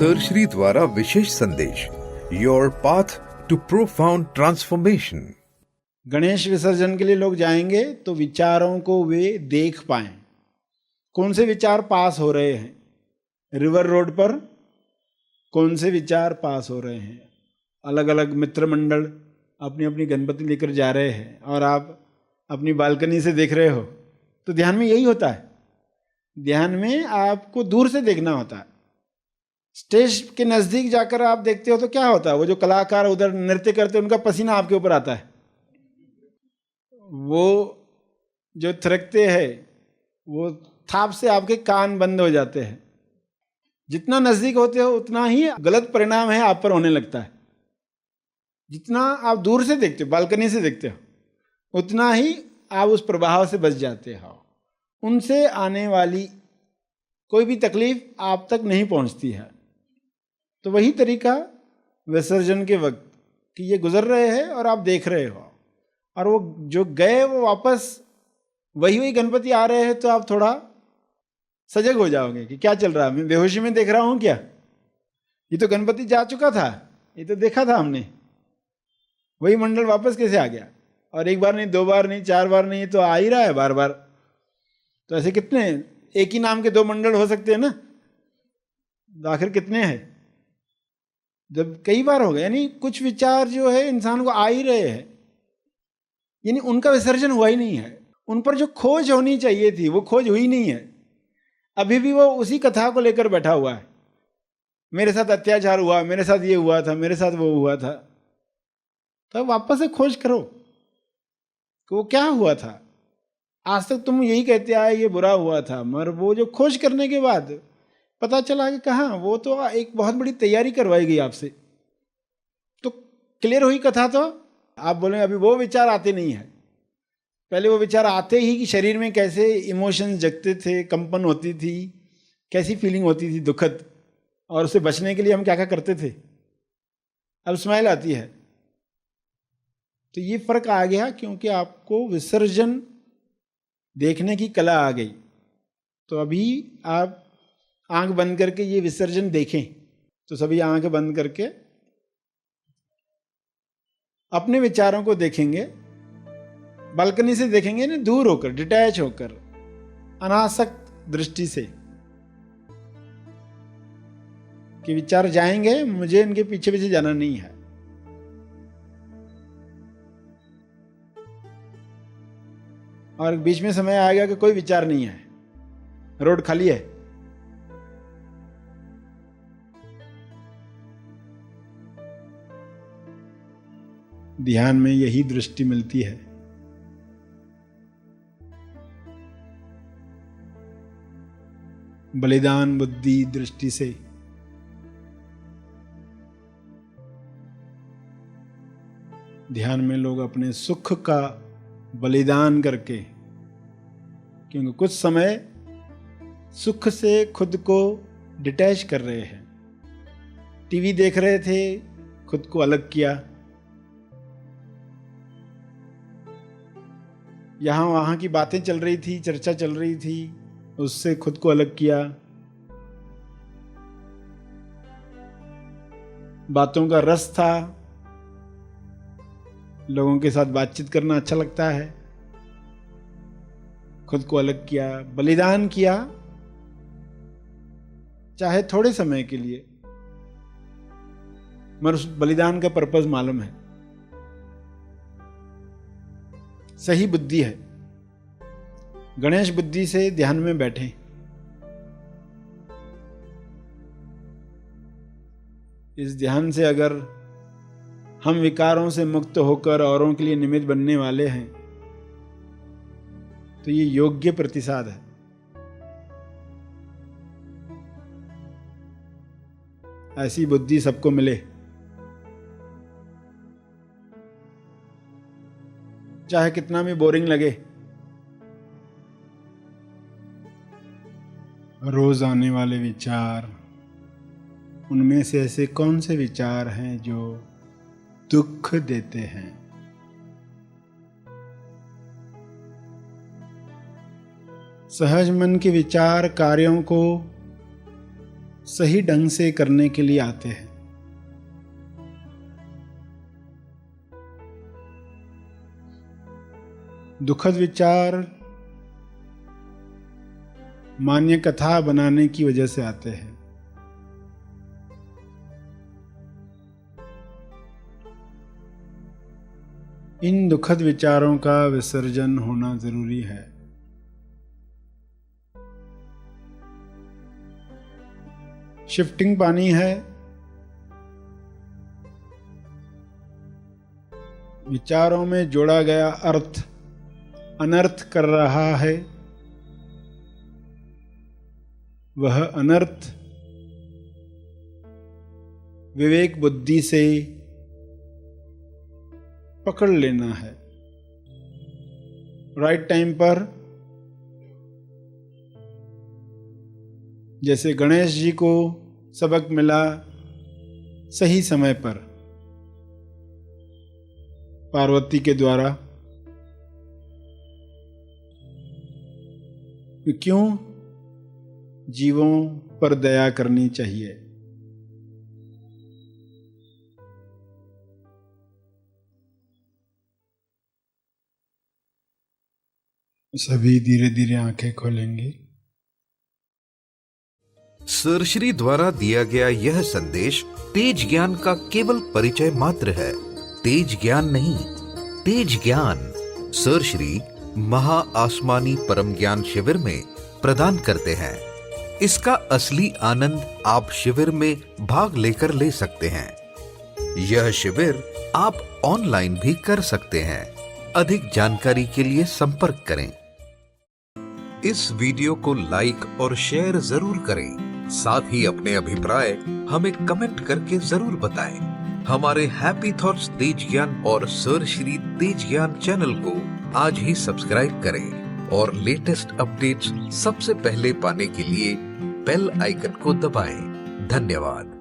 Sir Shri द्वारा विशेष संदेश, your path to profound transformation. Ganesh विसर्जन के लिए लोग जाएंगे तो विचारों को वे देख पाएं, कौन से विचार पास हो रहे हैं। रिवर रोड पर कौन से विचार पास हो रहे हैं। अलग अलग मित्र मंडल अपनी अपनी गणपति लेकर जा रहे हैं और आप अपनी बालकनी से देख रहे हो, तो ध्यान में यही होता है। ध्यान में आपको दूर से देखना होता है। स्टेज के नज़दीक जाकर आप देखते हो तो क्या होता है, वो जो कलाकार उधर नृत्य करते हैं उनका पसीना आपके ऊपर आता है, वो जो थिरकते हैं वो थाप से आपके कान बंद हो जाते हैं। जितना नज़दीक होते हो उतना ही गलत परिणाम है आप पर होने लगता है। जितना आप दूर से देखते हो, बालकनी से देखते हो, उतना ही आप उस प्रभाव से बच जाते हो। उनसे आने वाली कोई भी तकलीफ आप तक नहीं पहुंचती है। तो वही तरीका विसर्जन के वक्त कि ये गुजर रहे हैं और आप देख रहे हो, और वो जो गए वो वापस वही गणपति आ रहे हैं, तो आप थोड़ा सजग हो जाओगे कि क्या चल रहा है, मैं बेहोशी में देख रहा हूँ क्या, ये तो गणपति जा चुका था, ये तो देखा था हमने, वही मंडल वापस कैसे आ गया। और एक बार नहीं, दो बार नहीं, चार बार नहीं, तो आ ही रहा है बार बार। तो ऐसे कितने, एक ही नाम के दो मंडल हो सकते हैं ना, तो आखिर कितने हैं जब कई बार हो गए। यानी कुछ विचार जो है इंसान को आ ही रहे हैं, यानी उनका विसर्जन हुआ ही नहीं है। उन पर जो खोज होनी चाहिए थी वो खोज हुई नहीं है। अभी भी वो उसी कथा को लेकर बैठा हुआ है, मेरे साथ अत्याचार हुआ, मेरे साथ ये हुआ था, मेरे साथ वो हुआ था। तो वापस से खोज करो कि वो क्या हुआ था। आज तक तुम यही कहते आए ये बुरा हुआ था, मगर वो जो खोज करने के बाद पता चला कि कहाँ, वो तो एक बहुत बड़ी तैयारी करवाई गई आपसे, तो क्लियर हुई कथा। तो आप बोलेंगे अभी वो विचार आते नहीं है। पहले वो विचार आते ही कि शरीर में कैसे इमोशंस जगते थे, कंपन होती थी, कैसी फीलिंग होती थी दुखद, और उससे बचने के लिए हम क्या क्या करते थे। अब स्माइल आती है। तो ये फर्क आ गया क्योंकि आपको विसर्जन देखने की कला आ गई। तो अभी आप आंख बंद करके ये विसर्जन देखें। तो सभी आंख बंद करके अपने विचारों को देखेंगे, बालकनी से देखेंगे ना, दूर होकर, डिटैच होकर, अनासक्त दृष्टि से, कि विचार जाएंगे, मुझे इनके पीछे पीछे जाना नहीं है। और बीच में समय आएगा कि कोई विचार नहीं है, रोड खाली है। ध्यान में यही दृष्टि मिलती है। बलिदान बुद्धि दृष्टि से ध्यान में लोग अपने सुख का बलिदान करके, क्योंकि कुछ समय सुख से खुद को डिटैच कर रहे हैं। टीवी देख रहे थे, खुद को अलग किया, यहाँ वहाँ की बातें चल रही थी, चर्चा चल रही थी, उससे खुद को अलग किया। बातों का रस था, लोगों के साथ बातचीत करना अच्छा लगता है, खुद को अलग किया, बलिदान किया, चाहे थोड़े समय के लिए, मगर उस बलिदान का पर्पस मालूम है, सही बुद्धि है। गणेश बुद्धि से ध्यान में बैठे। इस ध्यान से अगर हम विकारों से मुक्त होकर औरों के लिए निमित्त बनने वाले हैं तो ये योग्य प्रतिसाद है। ऐसी बुद्धि सबको मिले, चाहे कितना भी बोरिंग लगे। रोज आने वाले विचार, उनमें से ऐसे कौन से विचार हैं जो दुख देते हैं। सहज मन के विचार कार्यों को सही ढंग से करने के लिए आते हैं। दुखद विचार मान्य कथा बनाने की वजह से आते हैं। इन दुखद विचारों का विसर्जन होना जरूरी है। शिफ्टिंग पानी है, विचारों में जोड़ा गया अर्थ अनर्थ कर रहा है। वह अनर्थ विवेक बुद्धि से पकड़ लेना है। राइट टाइम पर, जैसे गणेश जी को सबक मिला सही समय पर पार्वती के द्वारा, क्यों जीवों पर दया करनी चाहिए। सभी धीरे धीरे आंखें खोलेंगे। सर श्री द्वारा दिया गया यह संदेश तेज ज्ञान का केवल परिचय मात्र है। तेज ज्ञान नहीं, तेज ज्ञान सर श्री महा आसमानी परम ज्ञान शिविर में प्रदान करते हैं। इसका असली आनंद आप शिविर में भाग लेकर ले सकते हैं। यह शिविर आप ऑनलाइन भी कर सकते हैं। अधिक जानकारी के लिए संपर्क करें। इस वीडियो को लाइक और शेयर जरूर करें। साथ ही अपने अभिप्राय हमें कमेंट करके जरूर बताएं। हमारे हैप्पी थॉट्स तेज ज्ञान और सर श्री तेज ज्ञान चैनल को आज ही सब्सक्राइब करें और लेटेस्ट अपडेट्स सबसे पहले पाने के लिए बेल आइकन को दबाएं। धन्यवाद।